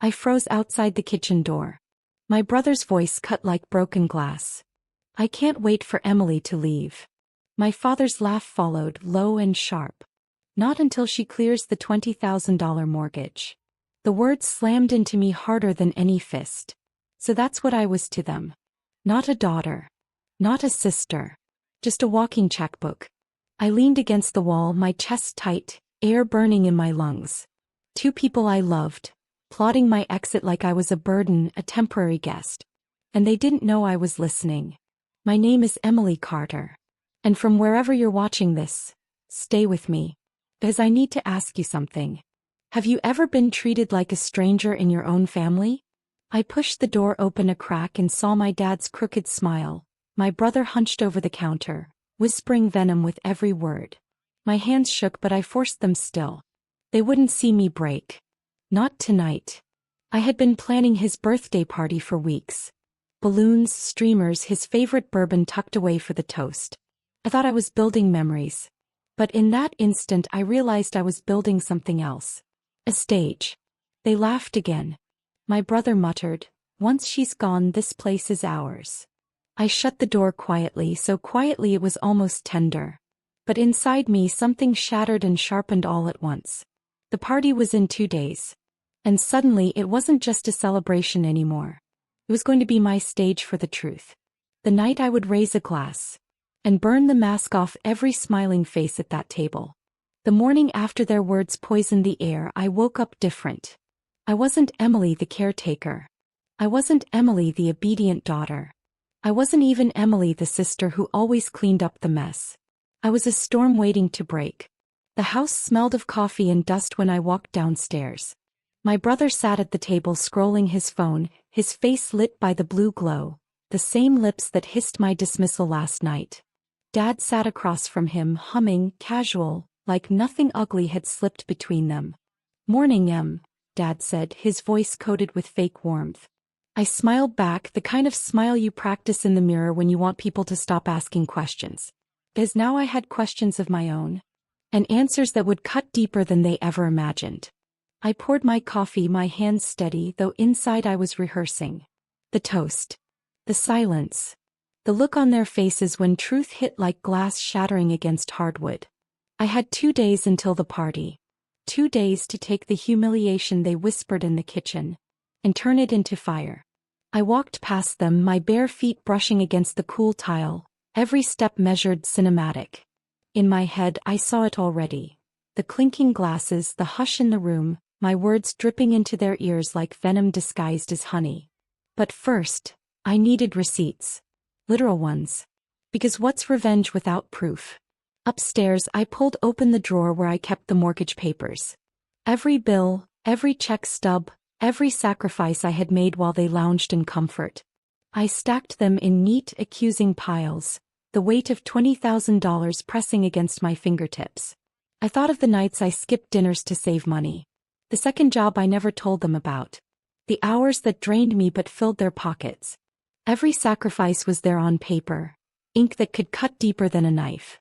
I froze outside the kitchen door. My brother's voice cut like broken glass. I can't wait for Emily to leave. My father's laugh followed, low and sharp. Not until she clears the $20,000 mortgage. The words slammed into me harder than any fist. So that's what I was to them. Not a daughter. Not a sister. Just a walking checkbook. I leaned against the wall, my chest tight, air burning in my lungs. Two people I loved, plotting my exit like I was a burden, a temporary guest. And they didn't know I was listening. My name is Emily Carter. And from wherever you're watching this, stay with me. Because I need to ask you something. Have you ever been treated like a stranger in your own family? I pushed the door open a crack and saw my dad's crooked smile, my brother hunched over the counter, whispering venom with every word. My hands shook, but I forced them still. They wouldn't see me break. Not tonight. I had been planning his birthday party for weeks. Balloons, streamers, his favorite bourbon tucked away for the toast. I thought I was building memories. But in that instant I realized I was building something else. A stage. They laughed again. My brother muttered, "Once she's gone, this place is ours." I shut the door quietly, so quietly it was almost tender. But inside me something shattered and sharpened all at once. The party was in 2 days. And suddenly it wasn't just a celebration anymore. It was going to be my stage for the truth. The night I would raise a glass and burn the mask off every smiling face at that table. The morning after their words poisoned the air, I woke up different. I wasn't Emily the caretaker. I wasn't Emily the obedient daughter. I wasn't even Emily the sister who always cleaned up the mess. I was a storm waiting to break. The house smelled of coffee and dust when I walked downstairs. My brother sat at the table scrolling his phone, his face lit by the blue glow, the same lips that hissed my dismissal last night. Dad sat across from him, humming, casual, like nothing ugly had slipped between them. "Morning, Em," Dad said, his voice coated with fake warmth. I smiled back, the kind of smile you practice in the mirror when you want people to stop asking questions. Because now I had questions of my own. And answers that would cut deeper than they ever imagined. I poured my coffee, my hands steady, though inside I was rehearsing. The toast. The silence. The look on their faces when truth hit like glass shattering against hardwood. I had 2 days until the party. 2 days to take the humiliation they whispered in the kitchen and turn it into fire. I walked past them, my bare feet brushing against the cool tile, every step measured, cinematic. In my head I saw it already. The clinking glasses, the hush in the room, my words dripping into their ears like venom disguised as honey. But first, I needed receipts. Literal ones. Because what's revenge without proof? Upstairs I pulled open the drawer where I kept the mortgage papers. Every bill, every check stub, every sacrifice I had made while they lounged in comfort. I stacked them in neat, accusing piles, the weight of $20,000 pressing against my fingertips. I thought of the nights I skipped dinners to save money. The second job I never told them about. The hours that drained me but filled their pockets. Every sacrifice was there on paper, ink that could cut deeper than a knife.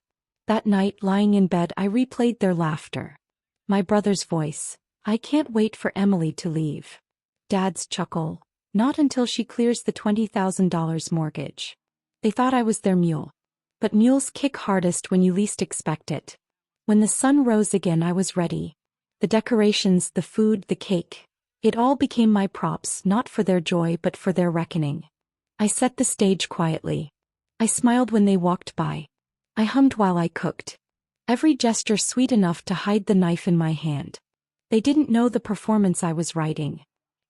That night, lying in bed, I replayed their laughter. My brother's voice, "I can't wait for Emily to leave." Dad's chuckle, "Not until she clears the $20,000 mortgage." They thought I was their mule. But mules kick hardest when you least expect it. When the sun rose again, I was ready. The decorations, the food, the cake. It all became my props, not for their joy but for their reckoning. I set the stage quietly. I smiled when they walked by. I hummed while I cooked. Every gesture sweet enough to hide the knife in my hand. They didn't know the performance I was writing.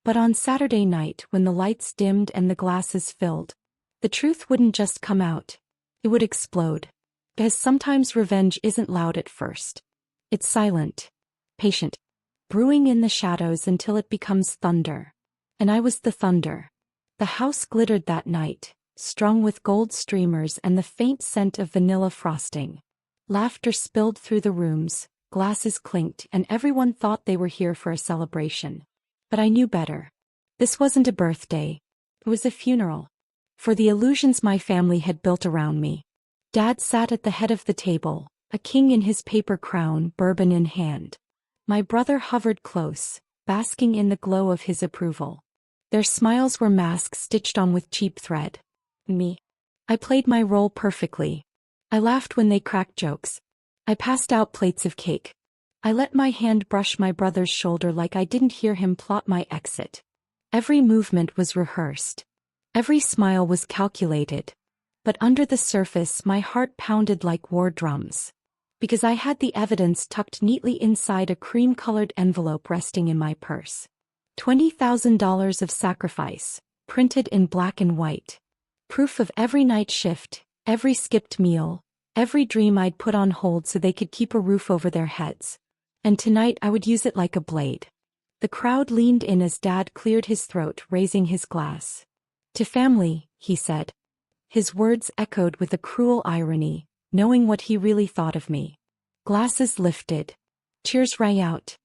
But on Saturday night, when the lights dimmed and the glasses filled, the truth wouldn't just come out. It would explode. Because sometimes revenge isn't loud at first. It's silent. Patient. Brewing in the shadows until it becomes thunder. And I was the thunder. The house glittered that night, strung with gold streamers and the faint scent of vanilla frosting. Laughter spilled through the rooms, glasses clinked, and everyone thought they were here for a celebration. But I knew better. This wasn't a birthday. It was a funeral. For the illusions my family had built around me. Dad sat at the head of the table, a king in his paper crown, bourbon in hand. My brother hovered close, basking in the glow of his approval. Their smiles were masks stitched on with cheap thread. Me. I played my role perfectly. I laughed when they cracked jokes. I passed out plates of cake. I let my hand brush my brother's shoulder like I didn't hear him plot my exit. Every movement was rehearsed. Every smile was calculated. But under the surface my heart pounded like war drums. Because I had the evidence tucked neatly inside a cream-colored envelope resting in my purse. $20,000 of sacrifice, printed in black and white. Proof of every night shift, every skipped meal, every dream I'd put on hold so they could keep a roof over their heads. And tonight I would use it like a blade. The crowd leaned in as Dad cleared his throat, raising his glass. "To family," he said. His words echoed with a cruel irony, knowing what he really thought of me. Glasses lifted. Cheers rang out.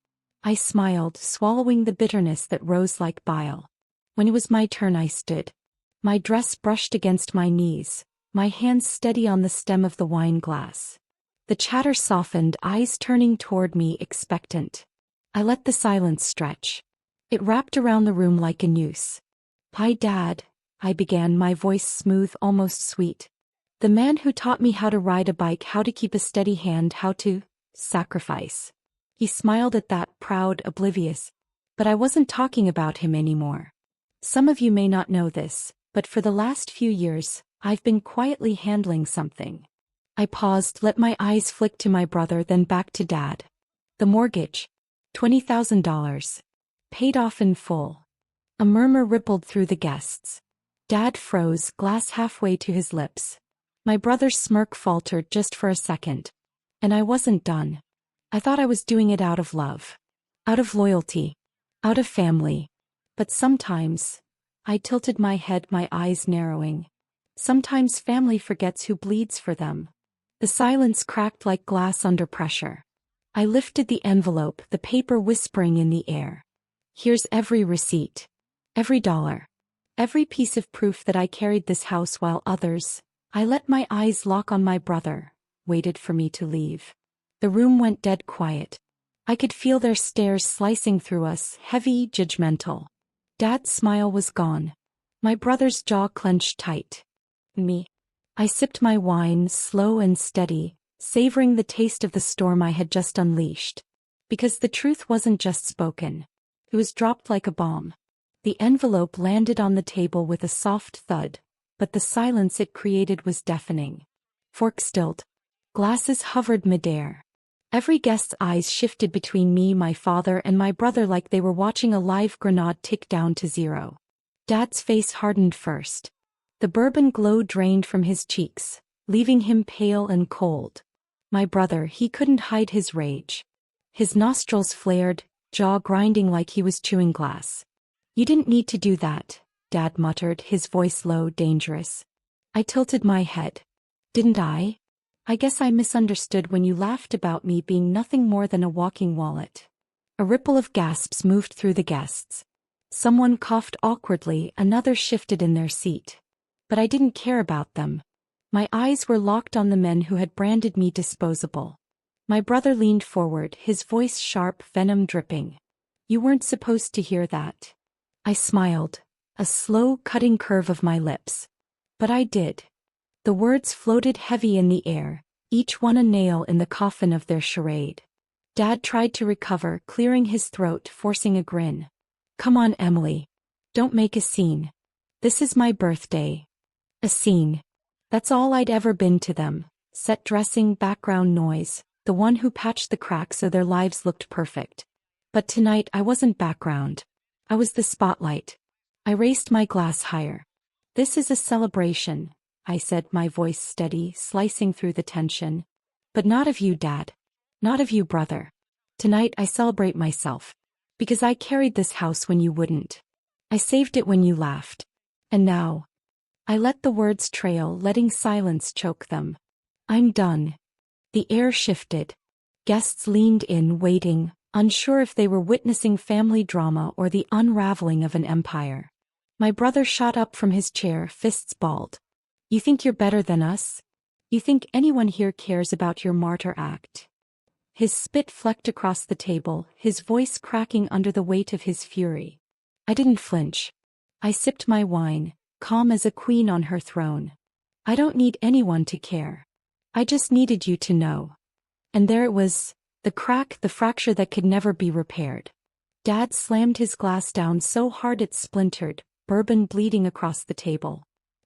I smiled, swallowing the bitterness that rose like bile. When it was my turn I stood. My dress brushed against my knees, my hands steady on the stem of the wine glass. The chatter softened, eyes turning toward me expectant. I let the silence stretch. It wrapped around the room like a noose. "Hi, Dad," I began, my voice smooth, almost sweet. "The man who taught me how to ride a bike, how to keep a steady hand, how to sacrifice." He smiled at that, proud, oblivious. But I wasn't talking about him anymore. Some of you may not know this, but for the last few years, I've been quietly handling something. I paused, let my eyes flick to my brother, then back to Dad. The mortgage. $20,000. Paid off in full. A murmur rippled through the guests. Dad froze, glass halfway to his lips. My brother's smirk faltered just for a second. And I wasn't done. I thought I was doing it out of love. Out of loyalty. Out of family. But sometimes, I tilted my head, my eyes narrowing. Sometimes family forgets who bleeds for them. The silence cracked like glass under pressure. I lifted the envelope, the paper whispering in the air. Here's every receipt. Every dollar. Every piece of proof that I carried this house while others. I let my eyes lock on my brother, waited for me to leave. The room went dead quiet. I could feel their stares slicing through us, heavy, judgmental. Dad's smile was gone. My brother's jaw clenched tight. Me. I sipped my wine, slow and steady, savoring the taste of the storm I had just unleashed. Because the truth wasn't just spoken. It was dropped like a bomb. The envelope landed on the table with a soft thud, but the silence it created was deafening. Forks stilled. Glasses hovered midair. Every guest's eyes shifted between me, my father, and my brother like they were watching a live grenade tick down to zero. Dad's face hardened first. The bourbon glow drained from his cheeks, leaving him pale and cold. My brother, he couldn't hide his rage. His nostrils flared, jaw grinding like he was chewing glass. "You didn't need to do that," Dad muttered, his voice low, dangerous. I tilted my head. "Didn't I? I guess I misunderstood when you laughed about me being nothing more than a walking wallet." A ripple of gasps moved through the guests. Someone coughed awkwardly, another shifted in their seat. But I didn't care about them. My eyes were locked on the men who had branded me disposable. My brother leaned forward, his voice sharp, venom dripping. "You weren't supposed to hear that." I smiled, a slow, cutting curve of my lips. But I did. The words floated heavy in the air, each one a nail in the coffin of their charade. Dad tried to recover, clearing his throat, forcing a grin. "Come on, Emily. Don't make a scene. This is my birthday." A scene. That's all I'd ever been to them. Set dressing, background noise, the one who patched the cracks so their lives looked perfect. But tonight I wasn't background. I was the spotlight. I raised my glass higher. "This is a celebration," I said, my voice steady, slicing through the tension. "But not of you, Dad. Not of you, brother. Tonight I celebrate myself. Because I carried this house when you wouldn't. I saved it when you laughed. And now..." I let the words trail, letting silence choke them. "I'm done." The air shifted. Guests leaned in, waiting, unsure if they were witnessing family drama or the unraveling of an empire. My brother shot up from his chair, fists balled. "You think you're better than us? You think anyone here cares about your martyr act?" His spit flecked across the table, his voice cracking under the weight of his fury. I didn't flinch. I sipped my wine, calm as a queen on her throne. I don't need anyone to care. I just needed you to know. And there it was, the crack, the fracture that could never be repaired. Dad slammed his glass down so hard it splintered, bourbon bleeding across the table.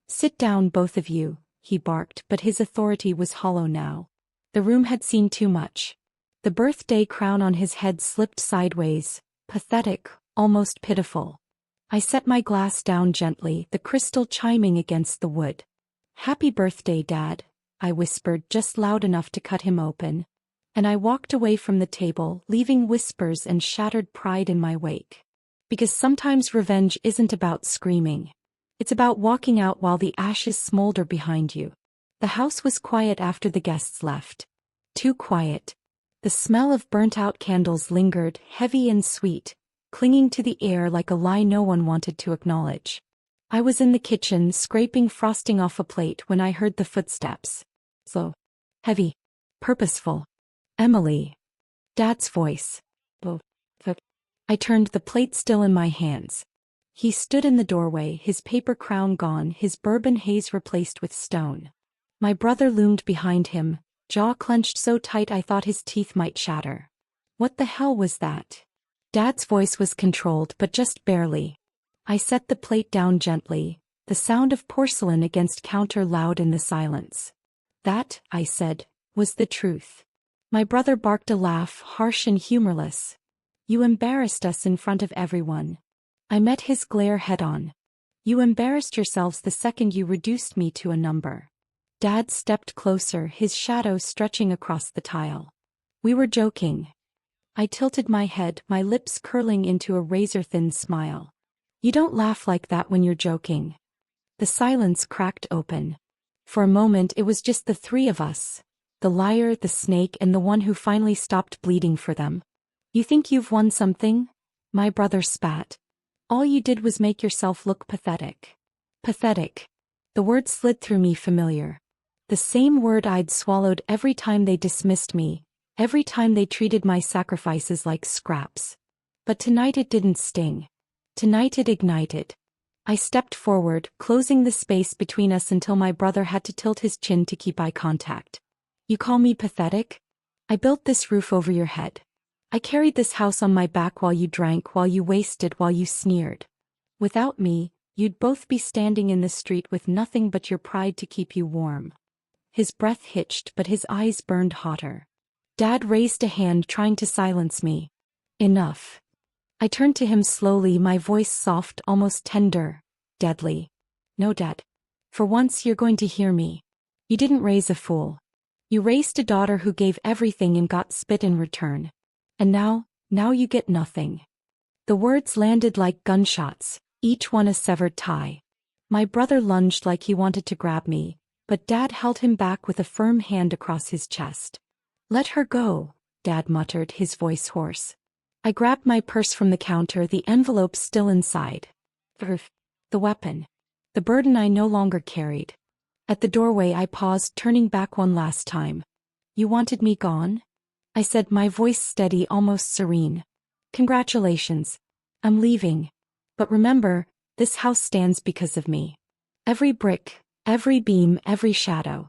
Sit down, both of you, he barked, but his authority was hollow now. The room had seen too much. The birthday crown on his head slipped sideways, pathetic, almost pitiful. I set my glass down gently, the crystal chiming against the wood. Happy birthday, Dad, I whispered just loud enough to cut him open. And I walked away from the table, leaving whispers and shattered pride in my wake. Because sometimes revenge isn't about screaming. It's about walking out while the ashes smolder behind you. The house was quiet after the guests left. Too quiet. The smell of burnt-out candles lingered, heavy and sweet, clinging to the air like a lie no one wanted to acknowledge. I was in the kitchen, scraping frosting off a plate when I heard the footsteps. Slow. Heavy. Purposeful. Emily. Dad's voice. I turned, the plate still in my hands. He stood in the doorway, his paper crown gone, his bourbon haze replaced with stone. My brother loomed behind him, jaw clenched so tight I thought his teeth might shatter. What the hell was that? Dad's voice was controlled, but just barely. I set the plate down gently, the sound of porcelain against counter loud in the silence. That, I said, was the truth. My brother barked a laugh, harsh and humorless. You embarrassed us in front of everyone. I met his glare head-on. You embarrassed yourselves the second you reduced me to a number. Dad stepped closer, his shadow stretching across the tile. We were joking. I tilted my head, my lips curling into a razor-thin smile. You don't laugh like that when you're joking. The silence cracked open. For a moment it was just the three of us. The liar, the snake, and the one who finally stopped bleeding for them. You think you've won something? My brother spat. All you did was make yourself look pathetic. Pathetic. The word slid through me familiar. The same word I'd swallowed every time they dismissed me, every time they treated my sacrifices like scraps. But tonight it didn't sting. Tonight it ignited. I stepped forward, closing the space between us until my brother had to tilt his chin to keep eye contact. You call me pathetic? I built this roof over your head. I carried this house on my back while you drank, while you wasted, while you sneered. Without me, you'd both be standing in the street with nothing but your pride to keep you warm. His breath hitched, but his eyes burned hotter. Dad raised a hand, trying to silence me. Enough. I turned to him slowly, my voice soft, almost tender, deadly. No, Dad. For once you're going to hear me. You didn't raise a fool. You raised a daughter who gave everything and got spit in return. And now you get nothing. The words landed like gunshots, each one a severed tie. My brother lunged like he wanted to grab me, but Dad held him back with a firm hand across his chest. Let her go, Dad muttered, his voice hoarse. I grabbed my purse from the counter, the envelope still inside. The weapon. The burden I no longer carried. At the doorway I paused, turning back one last time. You wanted me gone? I said, my voice steady, almost serene. Congratulations. I'm leaving. But remember, this house stands because of me. Every brick, every beam, every shadow.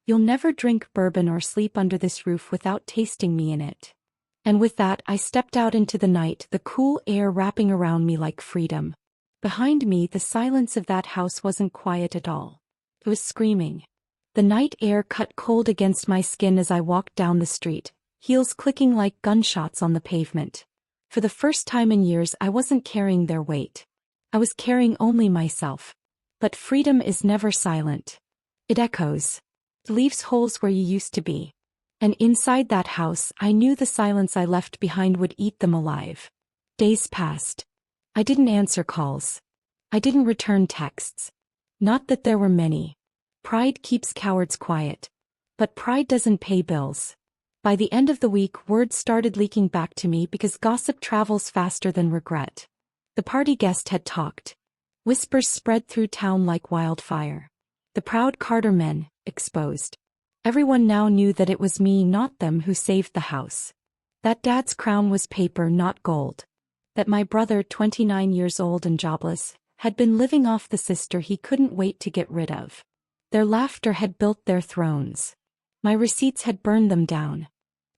You'll never drink bourbon or sleep under this roof without tasting me in it. And with that I stepped out into the night, the cool air wrapping around me like freedom. Behind me the silence of that house wasn't quiet at all. It was screaming. The night air cut cold against my skin as I walked down the street, heels clicking like gunshots on the pavement. For the first time in years I wasn't carrying their weight. I was carrying only myself. But freedom is never silent. It echoes. It leaves holes where you used to be. And inside that house I knew the silence I left behind would eat them alive. Days passed. I didn't answer calls. I didn't return texts. Not that there were many. Pride keeps cowards quiet. But pride doesn't pay bills. By the end of the week word started leaking back to me because gossip travels faster than regret. The party guest had talked. Whispers spread through town like wildfire. The proud Carter men, exposed. Everyone now knew that it was me, not them, who saved the house. That Dad's crown was paper, not gold. That my brother, 29 years old and jobless, had been living off the sister he couldn't wait to get rid of. Their laughter had built their thrones. My receipts had burned them down.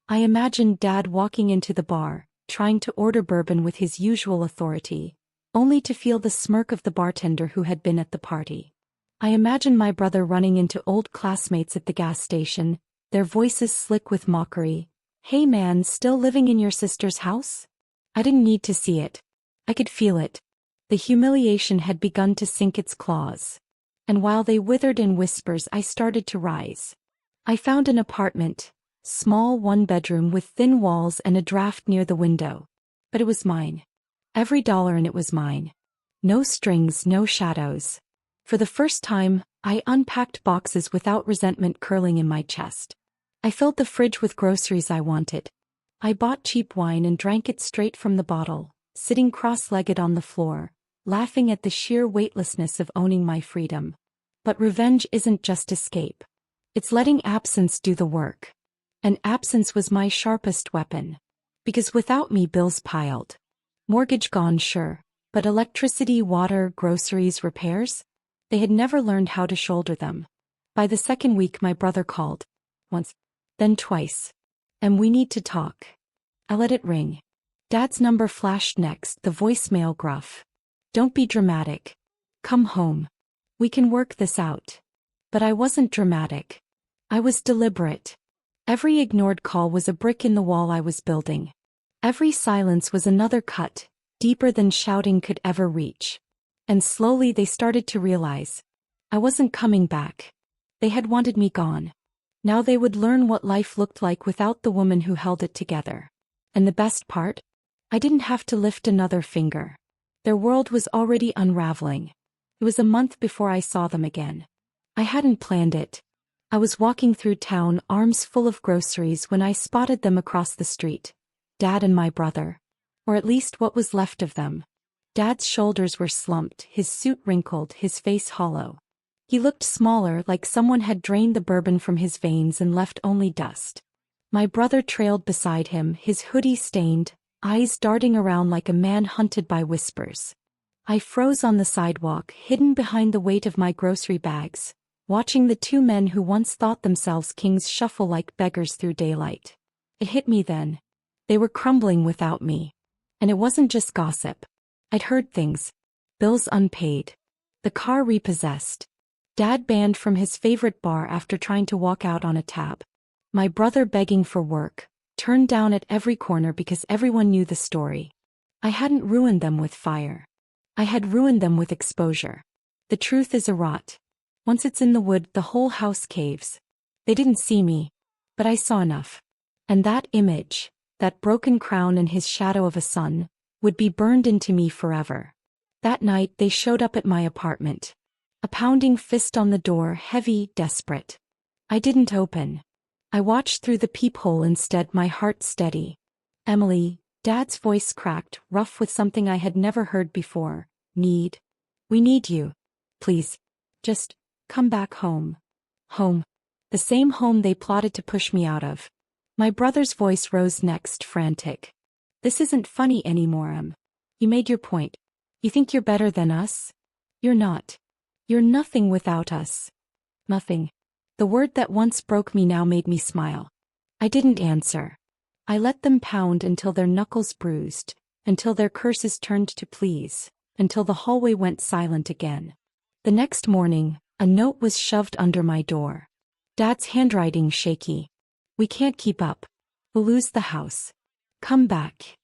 I imagined Dad walking into the bar, trying to order bourbon with his usual authority, only to feel the smirk of the bartender who had been at the party. I imagined my brother running into old classmates at the gas station, their voices slick with mockery. "Hey man, still living in your sister's house?" I didn't need to see it. I could feel it. The humiliation had begun to sink its claws. And while they withered in whispers, I started to rise. I found an apartment, small, one-bedroom with thin walls and a draft near the window. But it was mine. Every dollar in it was mine. No strings, no shadows. For the first time, I unpacked boxes without resentment curling in my chest. I filled the fridge with groceries I wanted. I bought cheap wine and drank it straight from the bottle, sitting cross-legged on the floor, laughing at the sheer weightlessness of owning my freedom. But revenge isn't just escape. It's letting absence do the work. And absence was my sharpest weapon. Because without me, bills piled. Mortgage gone, sure, but electricity, water, groceries, repairs? They had never learned how to shoulder them. By the second week, my brother called. Once, then twice. "And we need to talk." I let it ring. Dad's number flashed next, the voicemail gruff. "Don't be dramatic. Come home. We can work this out." But I wasn't dramatic. I was deliberate. Every ignored call was a brick in the wall I was building. Every silence was another cut, deeper than shouting could ever reach. And slowly they started to realize. I wasn't coming back. They had wanted me gone. Now they would learn what life looked like without the woman who held it together. And the best part? I didn't have to lift another finger. Their world was already unraveling. It was a month before I saw them again. I hadn't planned it. I was walking through town, arms full of groceries, when I spotted them across the street. Dad and my brother. Or at least what was left of them. Dad's shoulders were slumped, his suit wrinkled, his face hollow. He looked smaller, like someone had drained the bourbon from his veins and left only dust. My brother trailed beside him, his hoodie stained, eyes darting around like a man hunted by whispers. I froze on the sidewalk, hidden behind the weight of my grocery bags, watching the two men who once thought themselves kings shuffle like beggars through daylight. It hit me then. They were crumbling without me. And it wasn't just gossip. I'd heard things. Bills unpaid. The car repossessed. Dad banned from his favorite bar after trying to walk out on a tab. My brother begging for work, turned down at every corner because everyone knew the story. I hadn't ruined them with fire. I had ruined them with exposure. The truth is a rot. Once it's in the wood, the whole house caves. They didn't see me, but I saw enough. And that image, that broken crown and his shadow of a son, would be burned into me forever. That night they showed up at my apartment. A pounding fist on the door, heavy, desperate. I didn't open. I watched through the peephole instead, my heart steady. "Emily," Dad's voice cracked, rough with something I had never heard before. We need you. Please. Just come back home." Home. The same home they plotted to push me out of. My brother's voice rose next, frantic. "This isn't funny anymore, You made your point. You think you're better than us? You're not. You're nothing without us." Nothing. The word that once broke me now made me smile. I didn't answer. I let them pound until their knuckles bruised, until their curses turned to pleas, until the hallway went silent again. The next morning, a note was shoved under my door. Dad's handwriting shaky. "We can't keep up. We'll lose the house. Come back."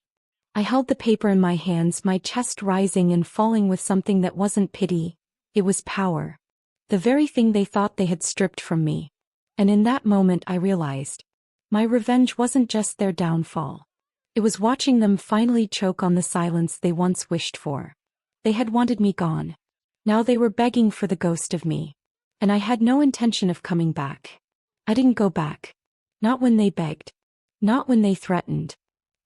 I held the paper in my hands, my chest rising and falling with something that wasn't pity. It was power. The very thing they thought they had stripped from me. And in that moment I realized. My revenge wasn't just their downfall. It was watching them finally choke on the silence they once wished for. They had wanted me gone. Now they were begging for the ghost of me. And I had no intention of coming back. I didn't go back. Not when they begged. Not when they threatened.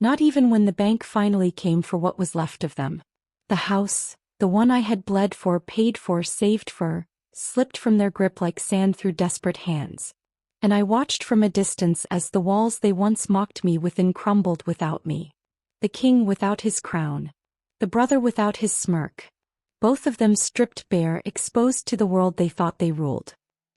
Not even when the bank finally came for what was left of them. The house, the one I had bled for, paid for, saved for, slipped from their grip like sand through desperate hands. And I watched from a distance as the walls they once mocked me within crumbled without me. The king without his crown. The brother without his smirk. Both of them stripped bare, exposed to the world they thought they ruled.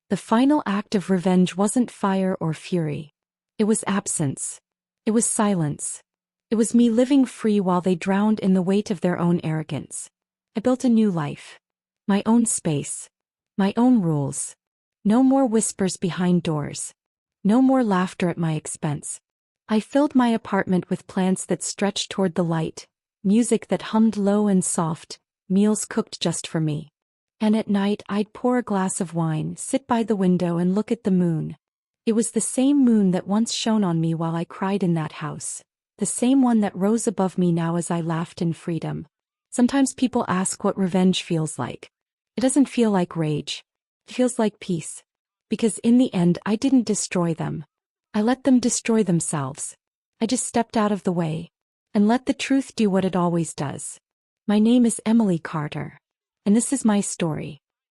The final act of revenge wasn't fire or fury. It was absence. It was silence. It was me living free while they drowned in the weight of their own arrogance. I built a new life. My own space. My own rules. No more whispers behind doors. No more laughter at my expense. I filled my apartment with plants that stretched toward the light, music that hummed low and soft, meals cooked just for me. And at night I'd pour a glass of wine, sit by the window and look at the moon. It was the same moon that once shone on me while I cried in that house. The same one that rose above me now as I laughed in freedom. Sometimes people ask what revenge feels like. It doesn't feel like rage. It feels like peace. Because in the end I didn't destroy them. I let them destroy themselves. I just stepped out of the way. And let the truth do what it always does. My name is Emily Carter. And this is my story.